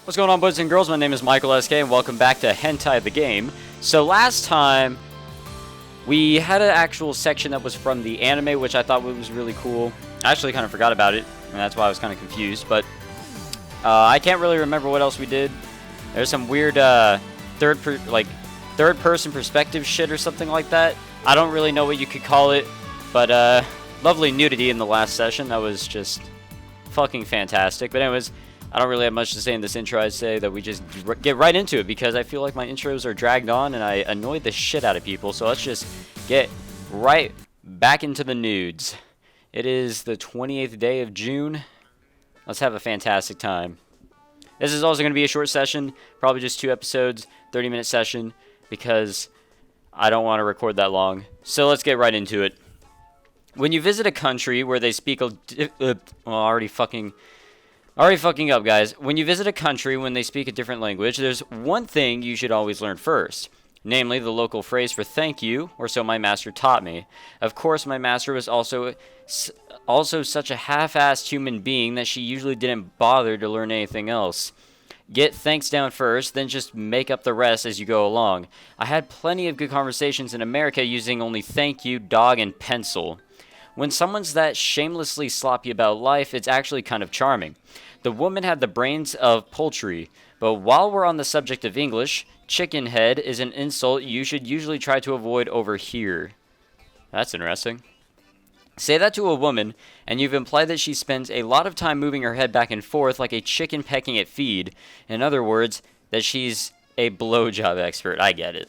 What's going on, boys and girls? My name is Michael SK, and welcome back to Hentai the Game. So last time, we had an actual section that was from the anime, which I thought was really cool. I actually kind of forgot about it, and that's why I was kind of confused, but I can't really remember what else we did. There's some weird third-person perspective shit or something like that. I don't really know what you could call it, but lovely nudity in the last session. That was just fucking fantastic. But anyways, I don't really have much to say in this intro. I'd say that we just get right into it because I feel like my intros are dragged on and I annoyed the shit out of people. So let's just get right back into the nudes. It is the 28th day of June. Let's have a fantastic time. This is also going to be a short session, probably just 2 episodes, 30-minute session, because I don't want to record that long. So let's get right into it. When you visit a country where they speak already fucking up, guys. When you visit a country when they speak a different language, there's one thing you should always learn first. Namely, the local phrase for thank you, or so my master taught me. Of course, my master was also such a half-assed human being that she usually didn't bother to learn anything else. Get thanks down first, then just make up the rest as you go along. I had plenty of good conversations in America using only thank you, dog, and pencil. When someone's that shamelessly sloppy about life, it's actually kind of charming. The woman had the brains of poultry, but while we're on the subject of English, chicken head is an insult you should usually try to avoid over here. That's interesting. Say that to a woman, and you've implied that she spends a lot of time moving her head back and forth like a chicken pecking at feed. In other words, that she's a blowjob expert. I get it.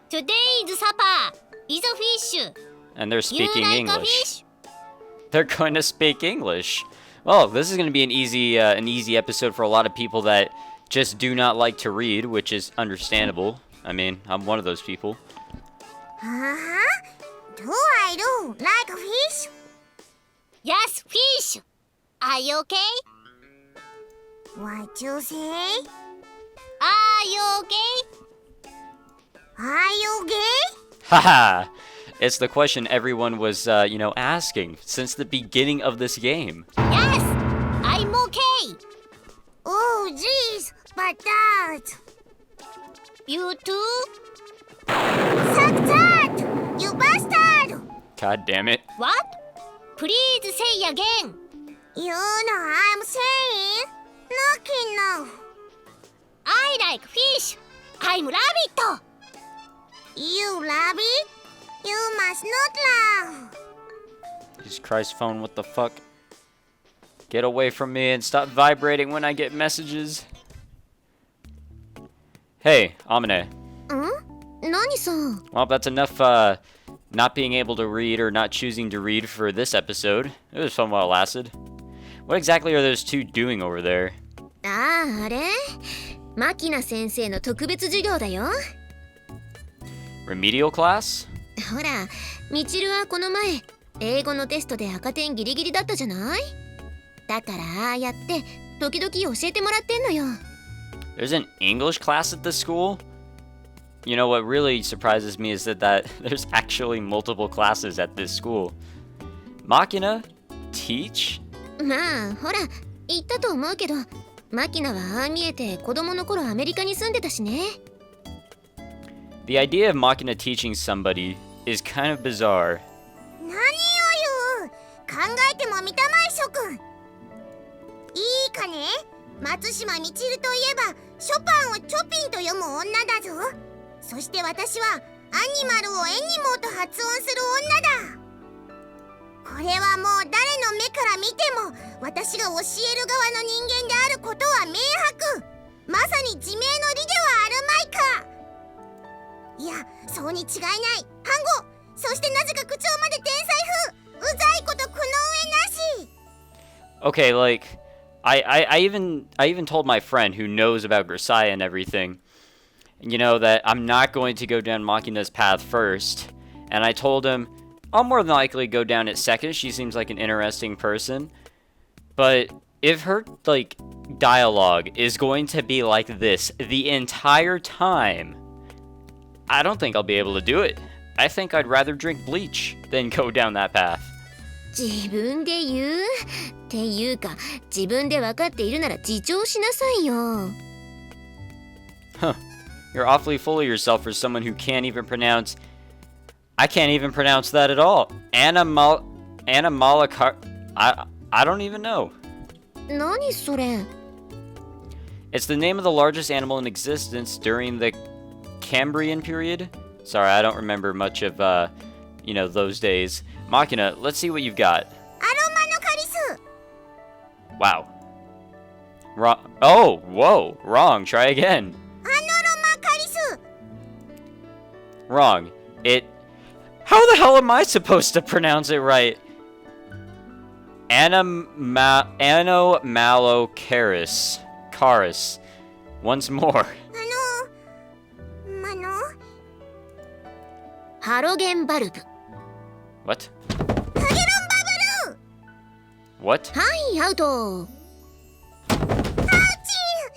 Today's supper is a fish. And they're speaking You like English. A fish? They're going to speak English. Well, this is going to be an easy episode for a lot of people that just do not like to read, which is understandable. I mean, I'm one of those people. Do I do like a fish? Yes, fish. Are you okay? What you say? Are you okay? Are you okay? Haha! It's the question everyone was, asking since the beginning of this game. Yes, I'm okay. Oh, jeez, but that. You too? Suck that! You bastard! God damn it. What? Please say again. You know I'm saying. Lucky now. I like fish. I'm rabbit. You rabbit? You must not laugh. Jesus Christ, phone, what the fuck? Get away from me and stop vibrating when I get messages. Hey, Amine. Nani-san? Well, that's enough, not being able to read or not choosing to read for this episode. It was fun while it lasted. What exactly are those two doing over there? あれマキナ先生の特別授業だよ。 Remedial class? ほら、みちるはこの前、英語のテストで赤点ギリギリだったじゃない？だからああやって時々教えてもらってんのよ。 There's an English class at this school? You know, what really surprises me is that there's actually multiple classes at this school. Machina? Teach? まあ、ほら、言ったと思うけど、マキナはああ見えて子供の頃アメリカに住んでたしね。 The idea of Machina teaching somebody is kind of bizarre. 何を言う？考えてもみたまい諸君。いいかね？松島みちるといえばショパンをチョピンと読む女だぞ。そして私はアニマルをエニモーと発音する女だ。これはもう誰の目から見ても私が教える側の人間であることは明白。まさに自明の理ではあるまいか。いや、そうに違いない。反語。そしてなぜか口調まで天才風。うざいことこの上なし。 Okay, like, I even told my friend who knows about Grisaia and everything, you know, that I'm not going to go down Machina's path first. And I told him, I'll more than likely go down it second. She seems like an interesting person. But if her, like, dialogue is going to be like this the entire time, I don't think I'll be able to do it. I think I'd rather drink bleach than go down that path. 自分で言うっていうか、自分で分かっているなら自重しなさいよ。 Huh. You're awfully full of yourself for someone who can't even pronounce... I can't even pronounce that at all. Animalicar... I don't even know. 何それ？ It's the name of the largest animal in existence during the Cambrian period. Sorry, I don't remember much of, those days. Machina, let's see what you've got. アロマのカリス。 Wow. Wrong. Oh, whoa. Wrong. Try again. アノロマカリス。 Wrong. How the hell am I supposed to pronounce it right? Anomalocaris. Caris. Once more. ハロゲンバルブ。 What? ハゲロンバブル。 What? はい、アウト。アウチ！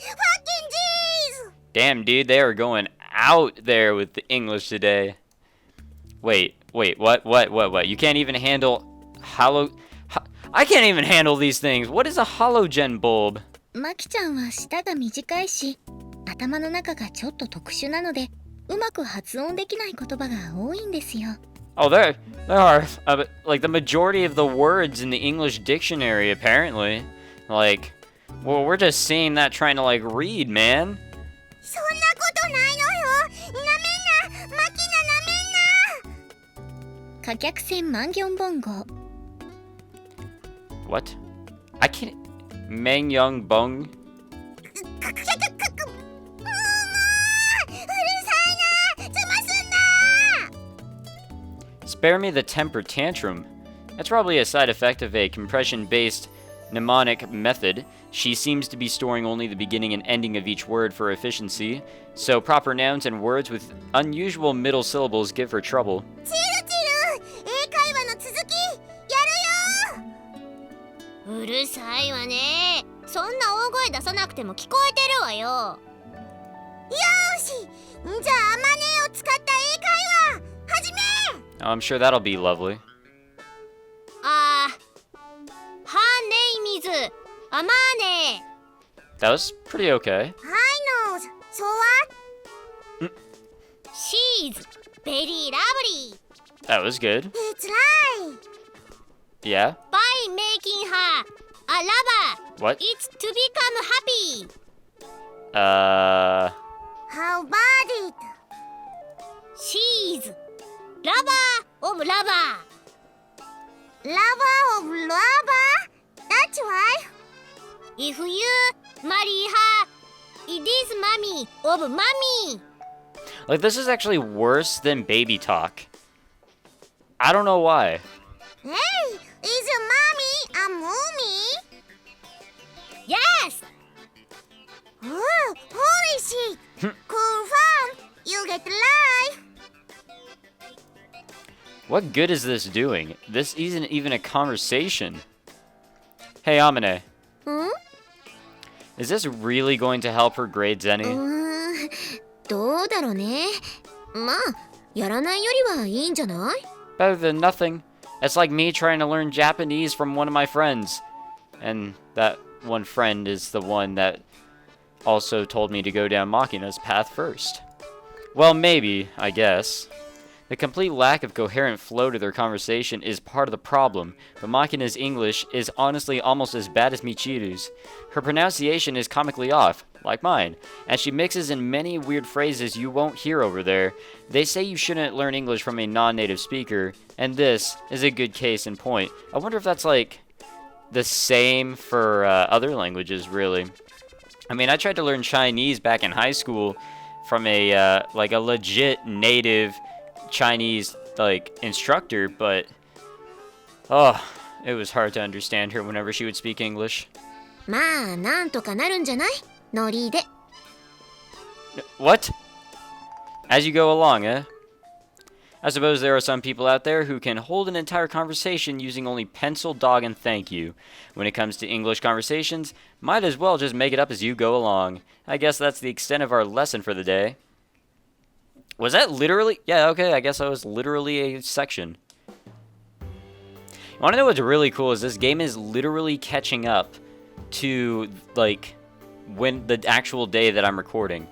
Fucking jeez! Damn, dude, they are going out there with the English today. Wait, what? You can't even handle I can't even handle these things. What is a halogen bulb? マキちゃんは舌が短いし、頭の中がちょっと特殊なので、うまく発音できない言葉が多いんですよ。Oh, there are like the majority of the words in the English dictionary, apparently. Like, well, we're just seeing that trying to like read, man. そんなことないのよ。なめんな、マキナなめんな。貨客船マンギョンボンゴ。 What? I can't. Mangyong Bung? かくしゃくかく。うるさいな。邪魔すんな。 Spare me the temper tantrum. That's probably a side effect of a compression-based mnemonic method. She seems to be storing only the beginning and ending of each word for efficiency, so proper nouns and words with unusual middle syllables give her trouble. チルチル、英会話の続きやるよ。うるさいわね。そんな大声出さなくても聞こえてるわよ。よーし、じゃあマネを使った英会話始め。 Oh, I'm sure that'll be lovely. Her name is Amane. That was pretty okay. I know. So what? She's very lovely. That was good. It's right. Yeah? By making her a lover, What? it's to become happy. How about it? She's lover of lover. Lover of lover? That's right. If you marry her, it is mommy of mommy. Like, this is actually worse than baby talk. I don't know why. Hey, is your mommy a mommy? Yes. Oh, holy shit. Cool fun. You get life. What good is this doing? This isn't even a conversation. Hey, Amane. Hmm? Is this really going to help her grades any? どうだろうね。まあ、やらないよりはいいんじゃない？ Better than nothing. It's like me trying to learn Japanese from one of my friends. And that one friend is the one that also told me to go down Machina's path first. Well, maybe, I guess. The complete lack of coherent flow to their conversation is part of the problem, but Machina's English is honestly almost as bad as Michiru's. Her pronunciation is comically off, like mine, and she mixes in many weird phrases you won't hear over there. They say you shouldn't learn English from a non-native speaker, and this is a good case in point. I wonder if that's like the same for other languages, really. I mean, I tried to learn Chinese back in high school from a like a legit native Chinese like instructor, but it was hard to understand her whenever she would speak English. まあ、なんとかなるんじゃない？ノリで。 What? As you go along, eh? I suppose there are some people out there who can hold an entire conversation using only pencil, dog, and thank you. When it comes to English conversations, might as well just make it up as you go along. I guess that's the extent of our lesson for the day. Was that literally? Yeah, okay, I guess that was literally a section. You want to know what's really cool is this game is literally catching up to, like, when the actual day that I'm recording.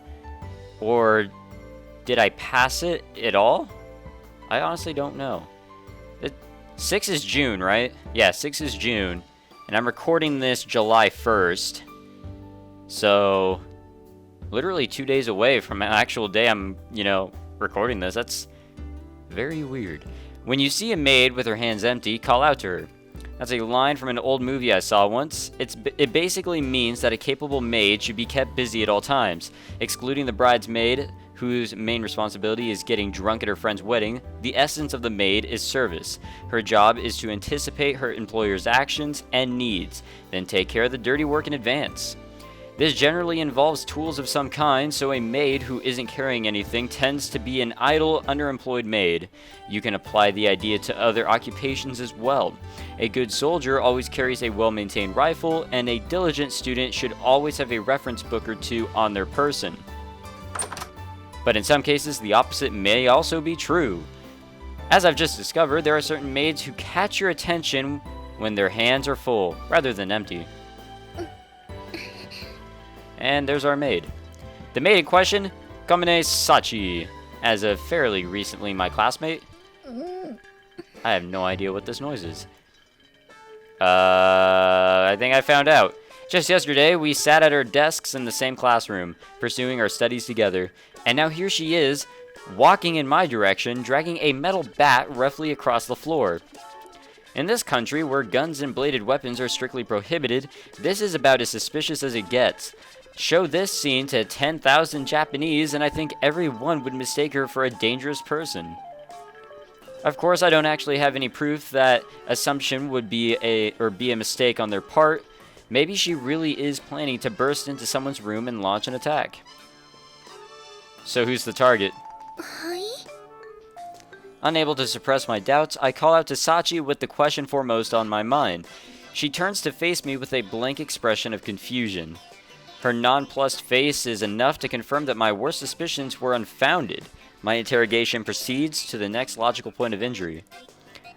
Or did I pass it at all? I honestly don't know. 6 is June, right? Yeah, 6 is June. And I'm recording this July 1st. So, literally 2 days away from the actual day I'm, recording this. That's very weird. When you see a maid with her hands empty, call out to her. That's a line from an old movie I saw once. It basically means that a capable maid should be kept busy at all times. Excluding the bridesmaid, whose main responsibility is getting drunk at her friend's wedding, the essence of the maid is service. Her job is to anticipate her employer's actions and needs, then take care of the dirty work in advance. This generally involves tools of some kind, so a maid who isn't carrying anything tends to be an idle, underemployed maid. You can apply the idea to other occupations as well. A good soldier always carries a well-maintained rifle, and a diligent student should always have a reference book or two on their person. But in some cases, the opposite may also be true. As I've just discovered, there are certain maids who catch your attention when their hands are full, rather than empty. And there's our maid. The maid in question, Kamine Sachi, as of fairly recently my classmate. I have no idea what this noise is. I think I found out. Just yesterday, we sat at our desks in the same classroom, pursuing our studies together. And now here she is, walking in my direction, dragging a metal bat roughly across the floor. In this country, where guns and bladed weapons are strictly prohibited, this is about as suspicious as it gets. Show this scene to 10,000 Japanese, and I think everyone would mistake her for a dangerous person. Of course, I don't actually have any proof that assumption would be a mistake on their part. Maybe she really is planning to burst into someone's room and launch an attack. So who's the target? Unable to suppress my doubts, I call out to Sachi with the question foremost on my mind. She turns to face me with a blank expression of confusion. Her nonplussed face is enough to confirm that my worst suspicions were unfounded. My interrogation proceeds to the next logical point of injury.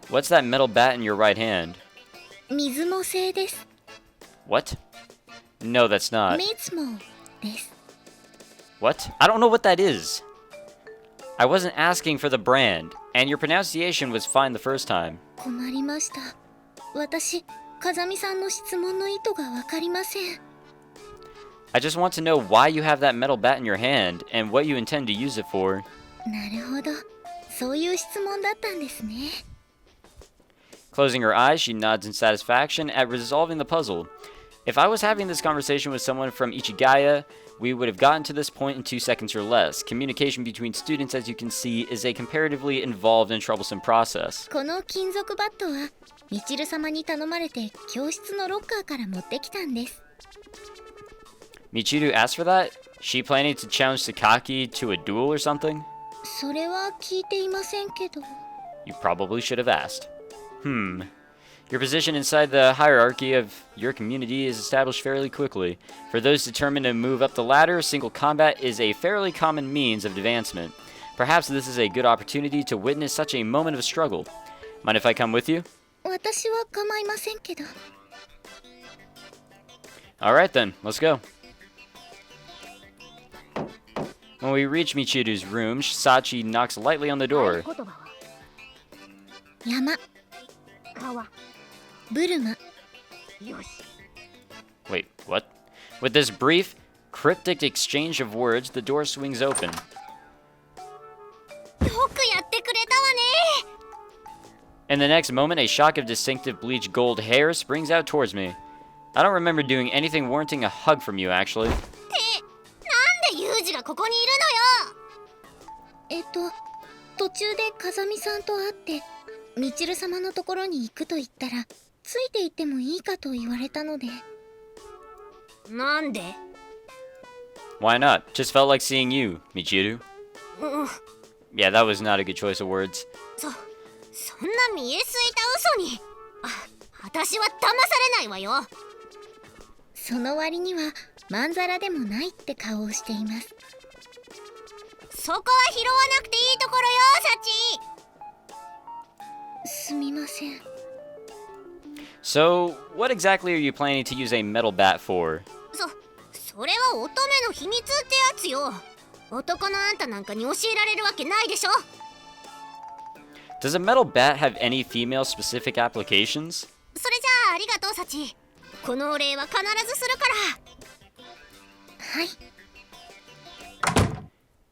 What's that metal bat in your right hand? What? No, that's not. What? I don't know what that is. I wasn't asking for the brand, and your pronunciation was fine the first time. I just want to know why you have that metal bat in your hand, and what you intend to use it for. Closing her eyes, she nods in satisfaction at resolving the puzzle. If I was having this conversation with someone from Ichigaya, we would have gotten to this point in 2 seconds or less. Communication between students, as you can see, is a comparatively involved and troublesome process. Michiru asked for that? She planning to challenge Sakaki to a duel or something? You probably should have asked. Your position inside the hierarchy of your community is established fairly quickly. For those determined to move up the ladder, single combat is a fairly common means of advancement. Perhaps this is a good opportunity to witness such a moment of struggle. Mind if I come with you? Alright then, let's go. When we reach Michiru's room, Sachi knocks lightly on the door. Wait, what? With this brief, cryptic exchange of words, the door swings open. In the next moment, a shock of distinctive bleached gold hair springs out towards me. I don't remember doing anything warranting a hug from you, actually. Why not? Just felt like seeing you, Michiru. Yeah, that was not a good choice of words. So, what exactly are you planning to use a metal bat for? それは乙女の秘密ってやつよ。男のあんたなんかに教えられるわけないでしょ。 Does a metal bat have any female-specific applications? それじゃあありがとうサチ。このお礼は必ずするから。はい。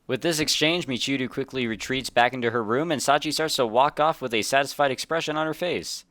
With this exchange, Michiru quickly retreats back into her room, and Sachi starts to walk off with a satisfied expression on her face.